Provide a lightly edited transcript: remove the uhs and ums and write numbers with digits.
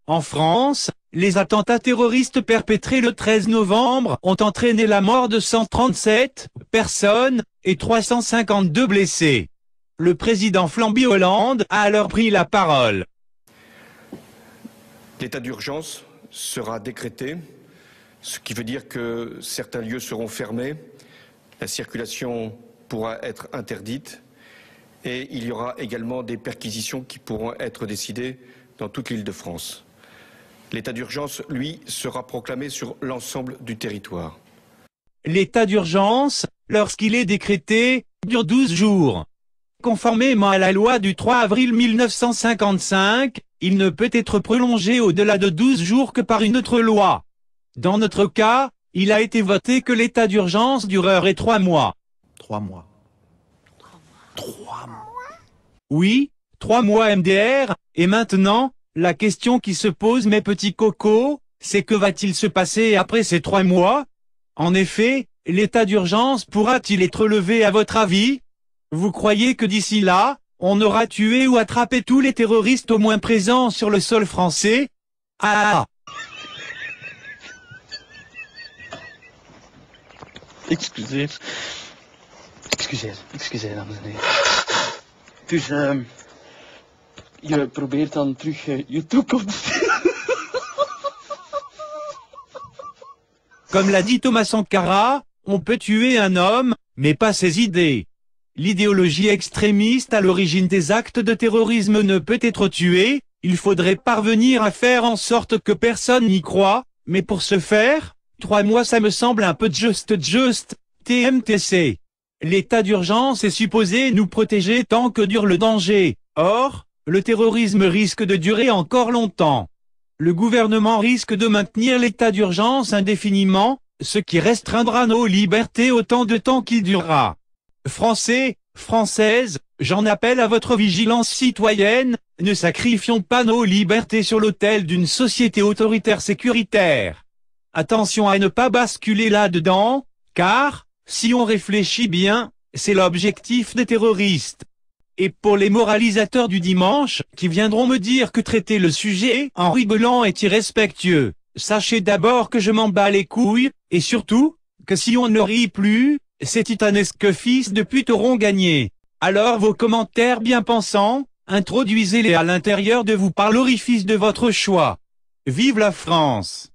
En France, les attentats terroristes perpétrés le 13 novembre ont entraîné la mort de 137 personnes et 352 blessés. Le président Flamby Hollande a alors pris la parole. L'état d'urgence sera décrété, ce qui veut dire que certains lieux seront fermés, la circulation pourra être interdite et il y aura également des perquisitions qui pourront être décidées dans toute l'Île-de-France. L'état d'urgence, lui, sera proclamé sur l'ensemble du territoire. L'état d'urgence, lorsqu'il est décrété, dure 12 jours. Conformément à la loi du 3 avril 1955, il ne peut être prolongé au-delà de 12 jours que par une autre loi. Dans notre cas, il a été voté que l'état d'urgence durerait 3 mois. 3 mois. 3 mois. Oui, 3 mois MDR, et maintenant, la question qui se pose mes petits cocos, c'est que va-t-il se passer après ces 3 mois? En effet, l'état d'urgence pourra-t-il être levé à votre avis? Vous croyez que d'ici là, on aura tué ou attrapé tous les terroristes au moins présents sur le sol français? Ah! Excuseer, dames en heren. Dus, je probeert dan terug je toekomst. Comme l'a dit Thomas Sankara, on peut tuer un homme, mais pas ses idées. L'idéologie extrémiste à l'origine des actes de terrorisme ne peut être tuée, il faudrait parvenir à faire en sorte que personne n'y croit, mais pour ce faire, 3 mois ça me semble un peu juste, TMTC. L'état d'urgence est supposé nous protéger tant que dure le danger, or, le terrorisme risque de durer encore longtemps. Le gouvernement risque de maintenir l'état d'urgence indéfiniment, ce qui restreindra nos libertés autant de temps qu'il durera. Français, Françaises, j'en appelle à votre vigilance citoyenne, ne sacrifions pas nos libertés sur l'autel d'une société autoritaire sécuritaire. Attention à ne pas basculer là-dedans, car, si on réfléchit bien, c'est l'objectif des terroristes. Et pour les moralisateurs du dimanche, qui viendront me dire que traiter le sujet en rigolant est irrespectueux, sachez d'abord que je m'en bats les couilles, et surtout, que si on ne rit plus, ces titanesques fils de pute auront gagné. Alors vos commentaires bien pensants, introduisez-les à l'intérieur de vous par l'orifice de votre choix. Vive la France!